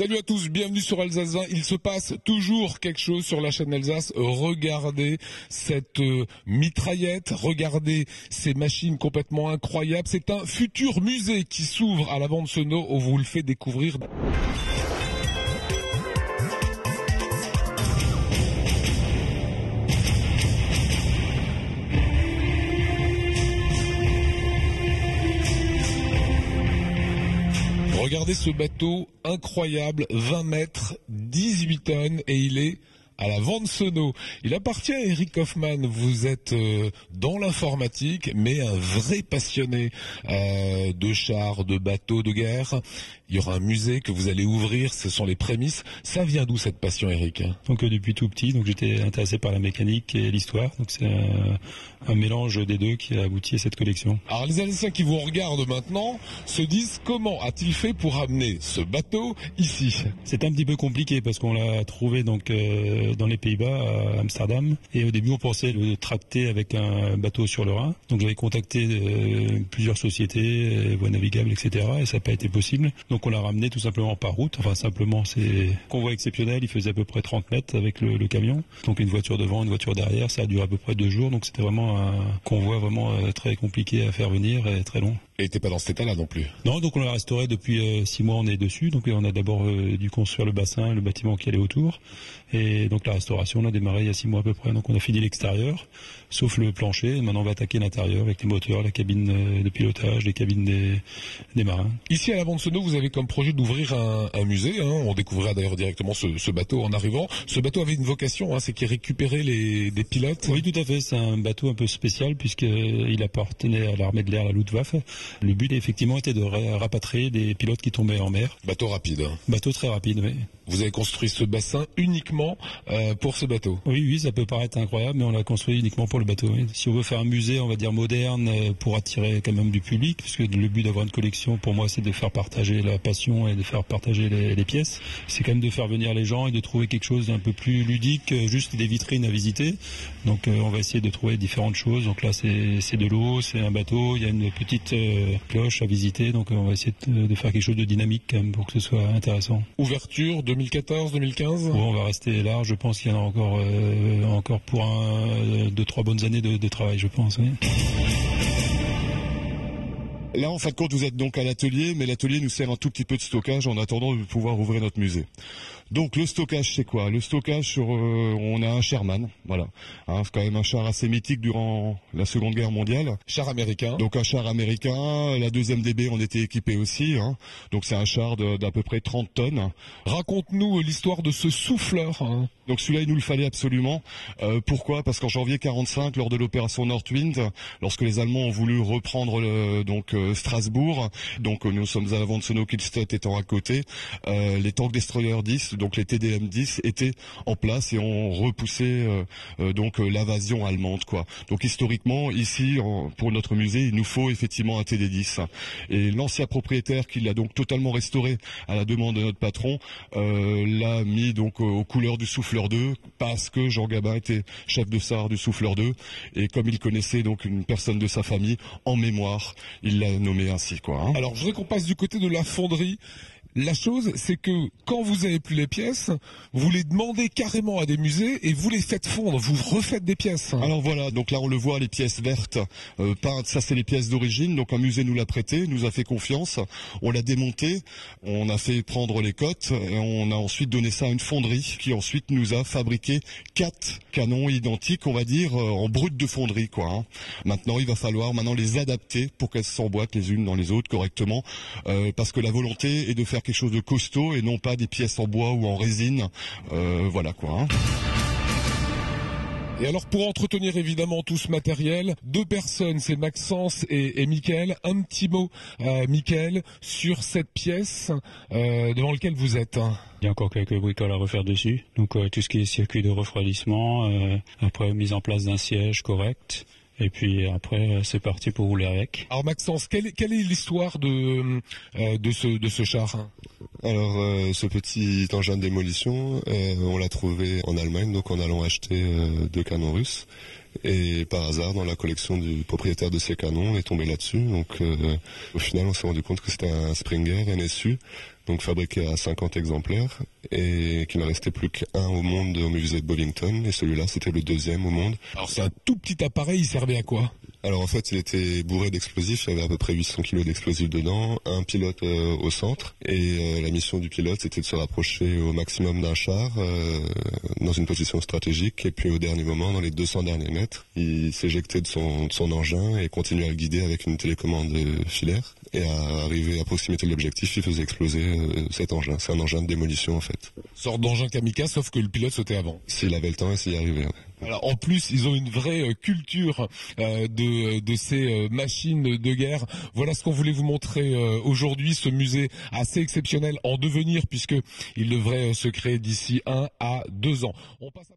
Salut à tous, bienvenue sur Alsace 20. Il se passe toujours quelque chose sur la chaîne Alsace. Regardez cette mitraillette, regardez ces machines complètement incroyables. C'est un futur musée qui s'ouvre à la Vande-Senots. On vous le fait découvrir. Regardez ce bateau incroyable, 20 mètres, 18 tonnes et il est à la Vande-Senots. Il appartient à Eric Hoffman. Vous êtes dans l'informatique, mais un vrai passionné de chars, de bateaux, de guerre. Il y aura un musée que vous allez ouvrir, ce sont les prémices. Ça vient d'où cette passion, Eric? Donc depuis tout petit, donc j'étais intéressé par la mécanique et l'histoire. Donc c'est un mélange des deux qui a abouti à cette collection. Alors les Alsaciens qui vous regardent maintenant se disent comment a-t-il fait pour amener ce bateau ici? C'est un petit peu compliqué parce qu'on l'a trouvé donc dans les Pays-Bas, à Amsterdam. Et au début, on pensait le tracter avec un bateau sur le Rhin. Donc j'avais contacté plusieurs sociétés, voies navigables, etc. Et ça n'a pas été possible. Donc on l'a ramené tout simplement par route. Enfin simplement, c'est convoi exceptionnel. Il faisait à peu près 30 mètres avec le camion. Donc une voiture devant, une voiture derrière. Ça a duré à peu près 2 jours. Donc c'était vraiment un convoi vraiment très compliqué à faire venir et très long. Et t'es pas dans cet état-là non plus? Non, donc on l'a restauré depuis 6 mois, on est dessus. Donc on a d'abord dû construire le bassin, le bâtiment qui allait autour. Et donc la restauration, on a démarré il y a 6 mois à peu près. Donc on a fini l'extérieur, sauf le plancher. Et maintenant on va attaquer l'intérieur avec les moteurs, la cabine de pilotage, les cabines des marins. Ici à la Vande-Senots, vous avez comme projet d'ouvrir un musée. On découvrira d'ailleurs directement ce bateau en arrivant. Ce bateau avait une vocation, c'est qu'il récupérait des pilotes. Oui, tout à fait. C'est un bateau un peu spécial puisqu'il appartenait à l'armée de l'air, la Luftwaffe. Le but effectivement était de rapatrier des pilotes qui tombaient en mer. Bateau rapide. Bateau très rapide, oui. Vous avez construit ce bassin uniquement pour ce bateau? Oui, ça peut paraître incroyable, mais on l'a construit uniquement pour le bateau. Oui. Si on veut faire un musée, on va dire moderne, pour attirer quand même du public, puisque le but d'avoir une collection, pour moi, c'est de faire partager la passion et de faire partager les pièces. C'est quand même de faire venir les gens et de trouver quelque chose d'un peu plus ludique, juste des vitrines à visiter. Donc on va essayer de trouver différentes choses. Donc là, c'est de l'eau, c'est un bateau, il y a une petite cloche à visiter. Donc on va essayer de faire quelque chose de dynamique quand même pour que ce soit intéressant. Ouverture 2014, 2015? On va rester large, je pense qu'il y en a encore pour 2-3 bonnes années de travail, je pense. Oui. Là, en fin de compte, vous êtes donc à l'atelier, mais l'atelier nous sert un tout petit peu de stockage en attendant de pouvoir ouvrir notre musée. Donc le stockage, c'est quoi? Le stockage, on a un Sherman, voilà. C'est quand même un char assez mythique durant la Seconde Guerre mondiale. Char américain. Donc un char américain, la 2e DB on était équipé aussi. Donc c'est un char d'à peu près 30 tonnes. Raconte-nous l'histoire de ce souffleur. Donc celui-là, il nous le fallait absolument. Pourquoi? Parce qu'en janvier 45, lors de l'opération Nordwind, lorsque les Allemands ont voulu reprendre Strasbourg, donc nous sommes à la Vande-Senots, Kielstadt étant à côté, les tanks destroyers 10, donc les TDM 10, étaient en place et ont repoussé l'invasion allemande, quoi. Donc historiquement, ici, pour notre musée, il nous faut effectivement un TD 10. Et l'ancien propriétaire, qui l'a donc totalement restauré à la demande de notre patron, l'a mis donc aux couleurs du Souffleur 2, parce que Jean Gabin était chef de SAR du Souffleur 2, et comme il connaissait donc une personne de sa famille, en mémoire, il l'a nommé ainsi, quoi. Alors je voudrais qu'on passe du côté de la fonderie. La chose, c'est que quand vous avez plus les pièces, vous les demandez carrément à des musées et vous les faites fondre, vous refaites des pièces. Alors voilà, donc là on le voit, les pièces vertes peintes, ça c'est les pièces d'origine. Donc un musée nous l'a prêté, nous a fait confiance, on l'a démonté, on a fait prendre les cotes et on a ensuite donné ça à une fonderie qui ensuite nous a fabriqué 4 canons identiques, on va dire, en brut de fonderie, quoi. Maintenant il va falloir les adapter pour qu'elles s'emboîtent les unes dans les autres correctement, parce que la volonté est de faire quelque chose de costaud et non pas des pièces en bois ou en résine, voilà quoi. Et alors pour entretenir évidemment tout ce matériel, 2 personnes, c'est Maxence et Mickaël. Un petit mot, Mickaël, sur cette pièce devant laquelle vous êtes. Il y a encore quelques bricoles à refaire dessus. Donc tout ce qui est circuit de refroidissement, après mise en place d'un siège correct. Et puis après, c'est parti pour rouler avec. Alors Maxence, quelle est l'histoire de ce char? Alors, ce petit engin de démolition, on l'a trouvé en Allemagne, donc en allant acheter 2 canons russes. Et par hasard, dans la collection du propriétaire de ces canons, on est tombé là-dessus. Donc au final, on s'est rendu compte que c'était un Springer NSU, donc fabriqué à 50 exemplaires, et qu'il n'en restait plus qu'un au monde au musée de Bovington, et celui-là, c'était le deuxième au monde. Alors c'est un tout petit appareil, il servait à quoi? Alors en fait, il était bourré d'explosifs, il y avait à peu près 800 kilos d'explosifs dedans, un pilote au centre, et la mission du pilote, c'était de se rapprocher au maximum d'un char, dans une position stratégique, et puis au dernier moment, dans les 200 derniers mètres, il s'éjectait de son engin et continuait à le guider avec une télécommande filaire, et à arriver à proximité de l'objectif, il faisait exploser cet engin. C'est un engin de démolition en fait. Sorte d'engin kamikaze, sauf que le pilote sautait avant. S'il avait le temps et s'il y arrivait. Ouais. Alors en plus, ils ont une vraie culture de ces machines de guerre. Voilà ce qu'on voulait vous montrer aujourd'hui, ce musée assez exceptionnel en devenir, puisque il devrait se créer d'ici 1 à 2 ans. On passe à...